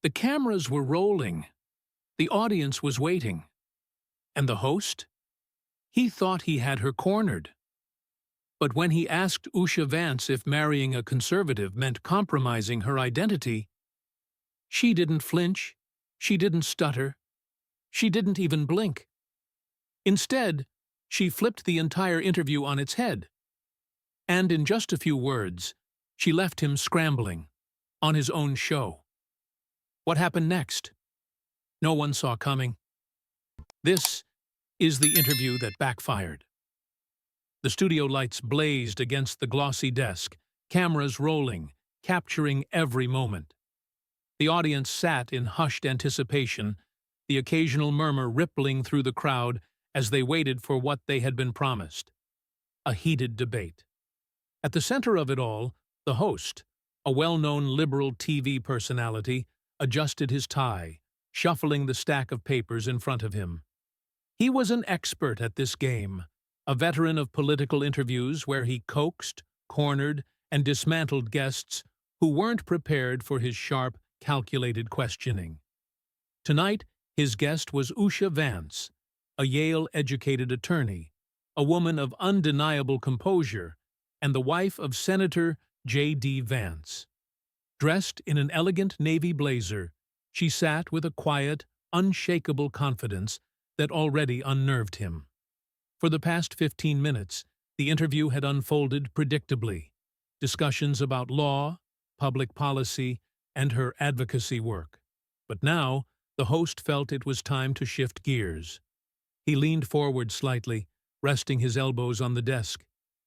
The cameras were rolling. The audience was waiting. And the host? He thought he had her cornered. But when he asked Usha Vance if marrying a conservative meant compromising her identity, she didn't flinch, she didn't stutter, she didn't even blink. Instead, she flipped the entire interview on its head. And in just a few words, she left him scrambling, on his own show. What happened next? No one saw coming. This is the interview that backfired. The studio lights blazed against the glossy desk, cameras rolling, capturing every moment. The audience sat in hushed anticipation, the occasional murmur rippling through the crowd as they waited for what they had been promised. A heated debate. At the center of it all, the host, a well-known liberal TV personality, adjusted his tie, shuffling the stack of papers in front of him. He was an expert at this game, a veteran of political interviews where he coaxed, cornered, and dismantled guests who weren't prepared for his sharp, calculated questioning. Tonight, his guest was Usha Vance, a Yale-educated attorney, a woman of undeniable composure, and the wife of Senator J.D. Vance. Dressed in an elegant navy blazer, she sat with a quiet, unshakable confidence that already unnerved him. For the past 15 minutes, the interview had unfolded predictably. Discussions about law, public policy, and her advocacy work. But now, the host felt it was time to shift gears. He leaned forward slightly, resting his elbows on the desk.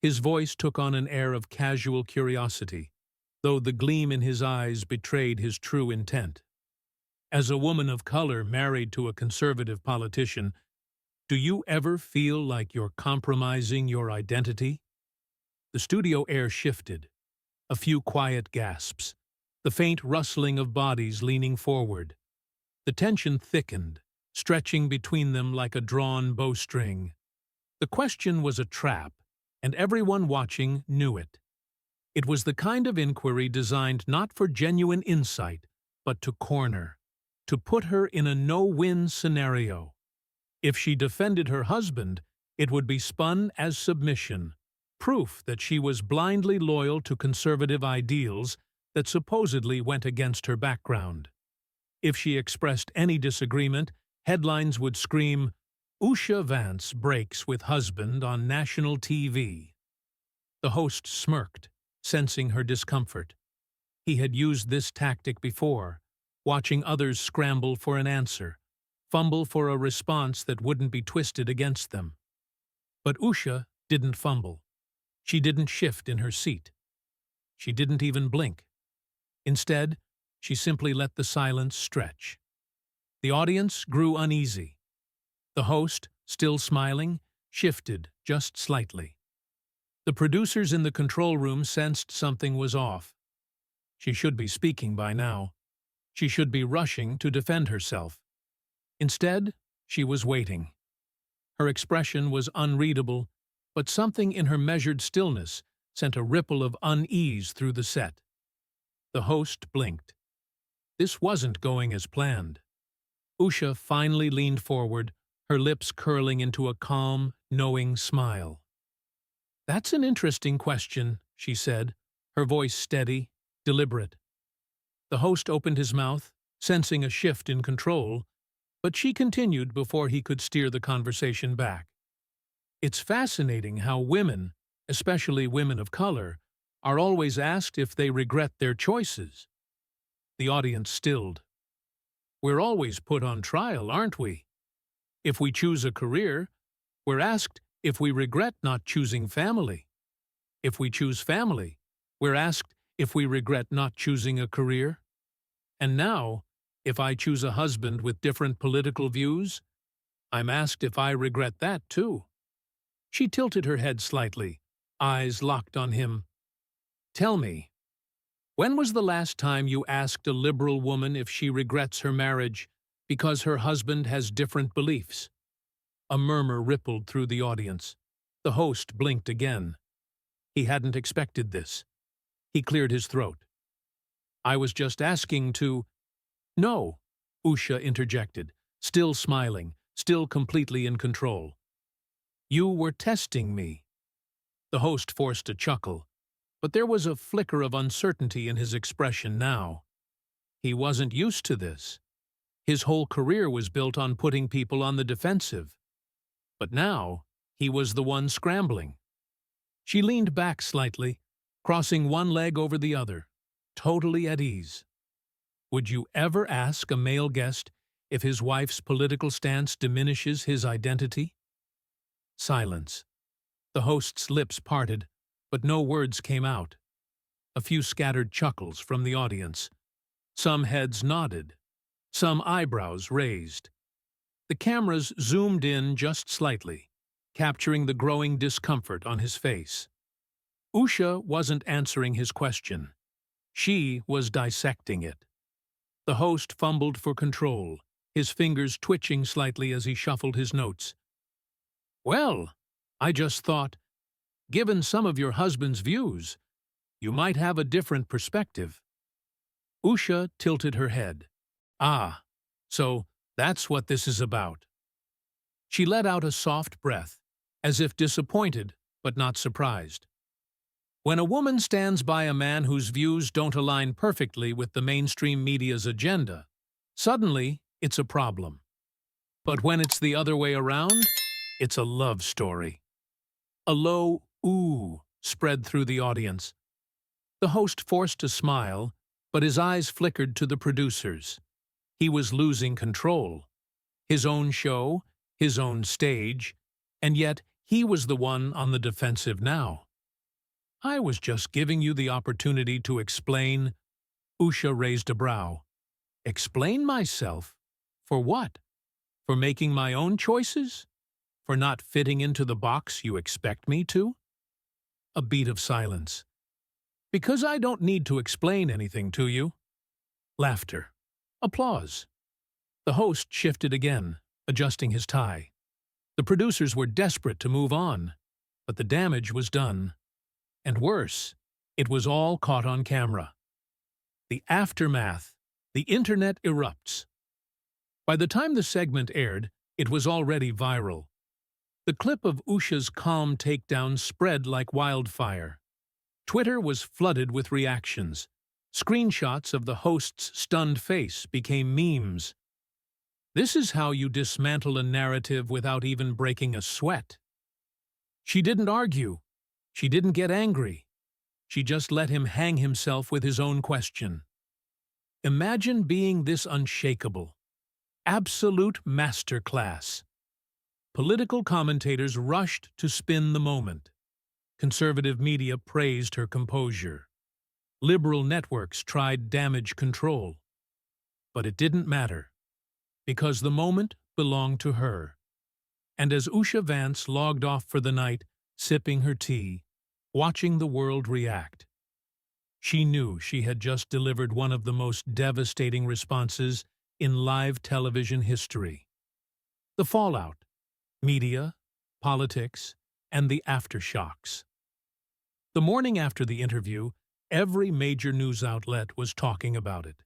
His voice took on an air of casual curiosity, though the gleam in his eyes betrayed his true intent. As a woman of color married to a conservative politician, do you ever feel like you're compromising your identity? The studio air shifted. A few quiet gasps. The faint rustling of bodies leaning forward. The tension thickened, stretching between them like a drawn bowstring. The question was a trap, and everyone watching knew it. It was the kind of inquiry designed not for genuine insight, but to corner, to put her in a no-win scenario. If she defended her husband, it would be spun as submission, proof that she was blindly loyal to conservative ideals that supposedly went against her background. If she expressed any disagreement, headlines would scream, "Usha Vance breaks with husband on national TV." The host smirked, sensing her discomfort. He had used this tactic before, watching others scramble for an answer, fumble for a response that wouldn't be twisted against them. But Usha didn't fumble. She didn't shift in her seat. She didn't even blink. Instead, she simply let the silence stretch. The audience grew uneasy. The host, still smiling, shifted just slightly. The producers in the control room sensed something was off. She should be speaking by now. She should be rushing to defend herself. Instead, she was waiting. Her expression was unreadable, but something in her measured stillness sent a ripple of unease through the set. The host blinked. This wasn't going as planned. Usha finally leaned forward, her lips curling into a calm, knowing smile. "That's an interesting question," she said, her voice steady, deliberate. The host opened his mouth, sensing a shift in control, but she continued before he could steer the conversation back. "It's fascinating how women, especially women of color, are always asked if they regret their choices." The audience stilled. "We're always put on trial, aren't we? If we choose a career, we're asked if we regret not choosing family. If we choose family, we're asked if we regret not choosing a career. And now, if I choose a husband with different political views, I'm asked if I regret that too." She tilted her head slightly, eyes locked on him. "Tell me, when was the last time you asked a liberal woman if she regrets her marriage because her husband has different beliefs?" A murmur rippled through the audience. The host blinked again. He hadn't expected this. He cleared his throat. "I was just asking to—" No, Usha interjected, still smiling, still completely in control. You were testing me. The host forced a chuckle, but there was a flicker of uncertainty in his expression now. He wasn't used to this. His whole career was built on putting people on the defensive. But now, he was the one scrambling. She leaned back slightly, crossing one leg over the other, totally at ease. Would you ever ask a male guest if his wife's political stance diminishes his identity? Silence. The host's lips parted, but no words came out. A few scattered chuckles from the audience. Some heads nodded. Some eyebrows raised. The cameras zoomed in just slightly, capturing the growing discomfort on his face. Usha wasn't answering his question. She was dissecting it. The host fumbled for control, his fingers twitching slightly as he shuffled his notes. Well, I just thought, given some of your husband's views, you might have a different perspective. Usha tilted her head. Ah, so that's what this is about. She let out a soft breath, as if disappointed but not surprised. When a woman stands by a man whose views don't align perfectly with the mainstream media's agenda, suddenly it's a problem. But when it's the other way around, it's a love story. A low ooh spread through the audience. The host forced a smile, but his eyes flickered to the producers. He was losing control. His own show, his own stage, and yet he was the one on the defensive now. I was just giving you the opportunity to explain. Usha raised a brow. Explain myself? For what? For making my own choices? For not fitting into the box you expect me to? A beat of silence. Because I don't need to explain anything to you. Laughter. Applause. The host shifted again, adjusting his tie. The producers were desperate to move on, but the damage was done. And worse, it was all caught on camera. The aftermath. The internet erupts. By the time the segment aired, it was already viral. The clip of Usha's calm takedown spread like wildfire. Twitter was flooded with reactions. Screenshots of the host's stunned face became memes. This is how you dismantle a narrative without even breaking a sweat. She didn't argue. She didn't get angry. She just let him hang himself with his own question. Imagine being this unshakable. Absolute masterclass. Political commentators rushed to spin the moment. Conservative media praised her composure. Liberal networks tried damage control. But it didn't matter, because the moment belonged to her. And as Usha Vance logged off for the night, sipping her tea, watching the world react, she knew she had just delivered one of the most devastating responses in live television history. The fallout, media, politics, and the aftershocks. The morning after the interview, every major news outlet was talking about it.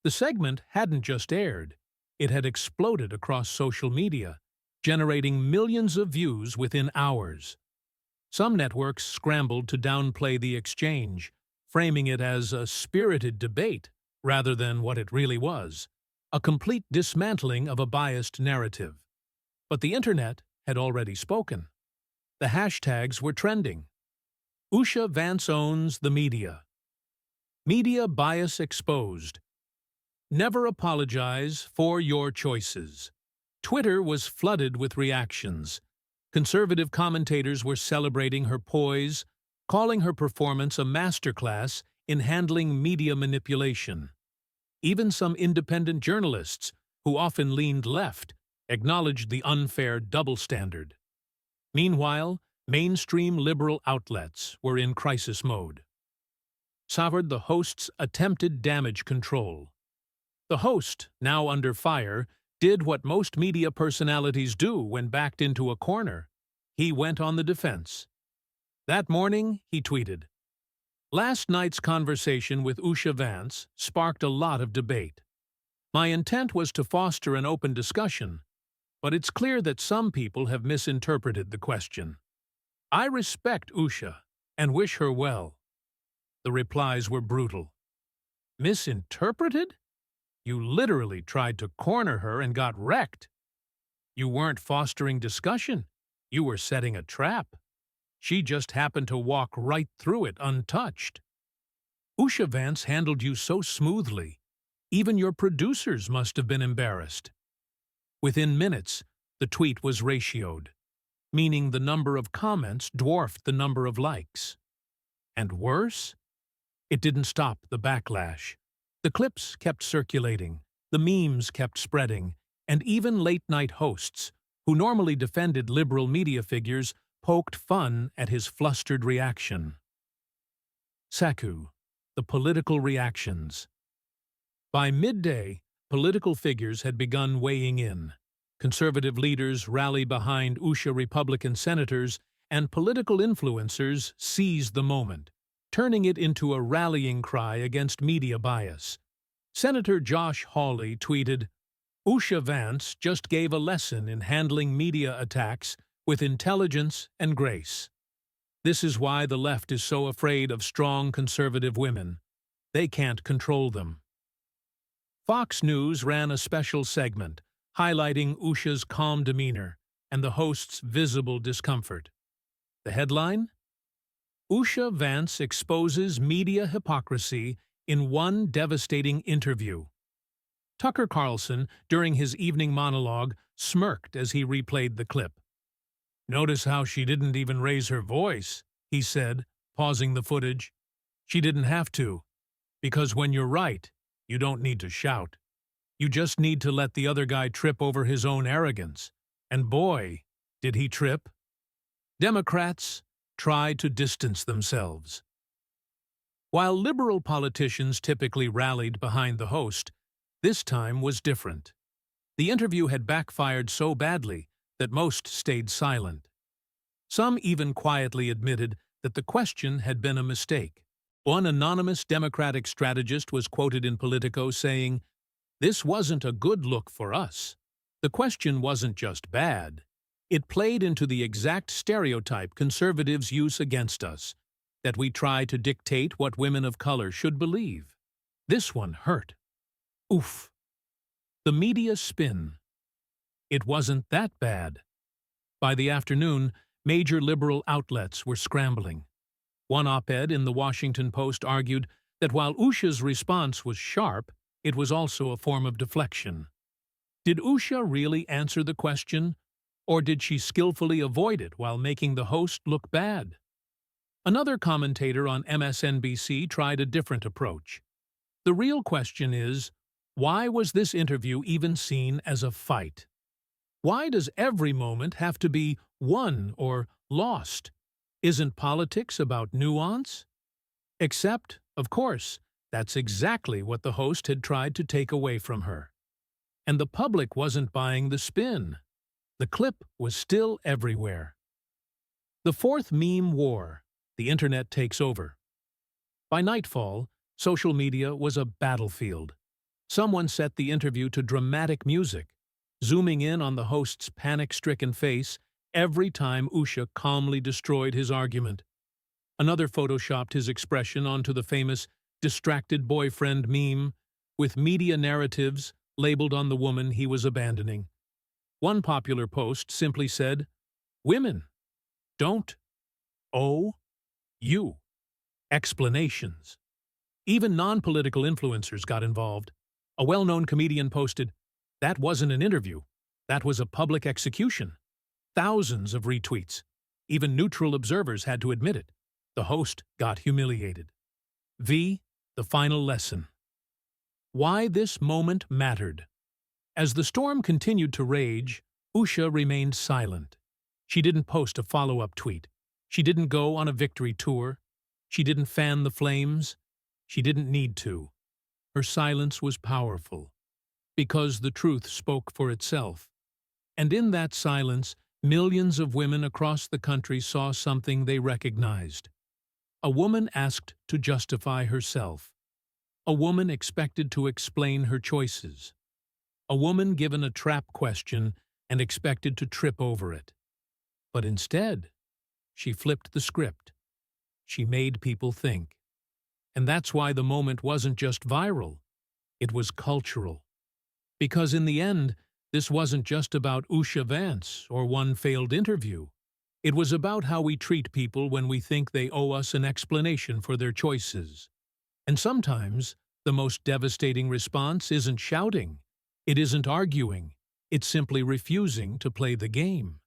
The segment hadn't just aired, it had exploded across social media, generating millions of views within hours. Some networks scrambled to downplay the exchange, framing it as a spirited debate rather than what it really was, a complete dismantling of a biased narrative. But the internet had already spoken. The hashtags were trending. Usha Vance owns the media. Media bias exposed. Never apologize for your choices. Twitter was flooded with reactions. Conservative commentators were celebrating her poise, calling her performance a masterclass in handling media manipulation. Even some independent journalists, who often leaned left, acknowledged the unfair double standard. Meanwhile, mainstream liberal outlets were in crisis mode. Savored the host's attempted damage control. The host, now under fire, did what most media personalities do when backed into a corner. He went on the defense. That morning, he tweeted, "Last night's conversation with Usha Vance sparked a lot of debate. My intent was to foster an open discussion, but it's clear that some people have misinterpreted the question. I respect Usha and wish her well. The replies were brutal. Misinterpreted? You literally tried to corner her and got wrecked. You weren't fostering discussion. You were setting a trap. She just happened to walk right through it untouched. Usha Vance handled you so smoothly. Even your producers must have been embarrassed. Within minutes, the tweet was ratioed, meaning the number of comments dwarfed the number of likes. And worse? It didn't stop the backlash. The clips kept circulating, the memes kept spreading, and even late-night hosts, who normally defended liberal media figures, poked fun at his flustered reaction. Saku, the political reactions. By midday, political figures had begun weighing in. Conservative leaders rallied behind Usha Republican senators, and political influencers seized the moment, turning it into a rallying cry against media bias. Senator Josh Hawley tweeted, "Usha Vance just gave a lesson in handling media attacks with intelligence and grace. This is why the left is so afraid of strong conservative women. They can't control them." Fox News ran a special segment highlighting Usha's calm demeanor and the host's visible discomfort. The headline? Usha Vance exposes media hypocrisy in one devastating interview. Tucker Carlson, during his evening monologue, smirked as he replayed the clip. "Notice how she didn't even raise her voice," he said, pausing the footage. "She didn't have to, because when you're right, you don't need to shout. You just need to let the other guy trip over his own arrogance. And boy, did he trip." Democrats tried to distance themselves. While liberal politicians typically rallied behind the host, this time was different. The interview had backfired so badly that most stayed silent. Some even quietly admitted that the question had been a mistake. One anonymous Democratic strategist was quoted in Politico saying, "This wasn't a good look for us. The question wasn't just bad. It played into the exact stereotype conservatives use against us, that we try to dictate what women of color should believe. This one hurt. Oof." The media spin. It wasn't that bad. By the afternoon, major liberal outlets were scrambling. One op-ed in the Washington Post argued that while Usha's response was sharp, it was also a form of deflection. Did Usha really answer the question, or did she skillfully avoid it while making the host look bad? Another commentator on MSNBC tried a different approach. The real question is, why was this interview even seen as a fight? Why does every moment have to be won or lost? Isn't politics about nuance? Except, of course, that's exactly what the host had tried to take away from her. And the public wasn't buying the spin. The clip was still everywhere. The fourth meme war. The internet takes over. By nightfall, social media was a battlefield. Someone set the interview to dramatic music, zooming in on the host's panic-stricken face every time Usha calmly destroyed his argument. Another photoshopped his expression onto the famous distracted boyfriend meme, with media narratives labeled on the woman he was abandoning. One popular post simply said, "Women don't owe you explanations." Even non-political influencers got involved. A well-known comedian posted, "That wasn't an interview. That was a public execution." Thousands of retweets. Even neutral observers had to admit it. The host got humiliated. The final lesson. Why this moment mattered. As the storm continued to rage, Usha remained silent. She didn't post a follow-up tweet. She didn't go on a victory tour. She didn't fan the flames. She didn't need to. Her silence was powerful, because the truth spoke for itself. And in that silence, millions of women across the country saw something they recognized. A woman asked to justify herself. A woman expected to explain her choices. A woman given a trap question and expected to trip over it. But instead, she flipped the script. She made people think. And that's why the moment wasn't just viral, it was cultural. Because in the end, this wasn't just about Usha Vance or one failed interview. It was about how we treat people when we think they owe us an explanation for their choices. And sometimes, the most devastating response isn't shouting. It isn't arguing. It's simply refusing to play the game.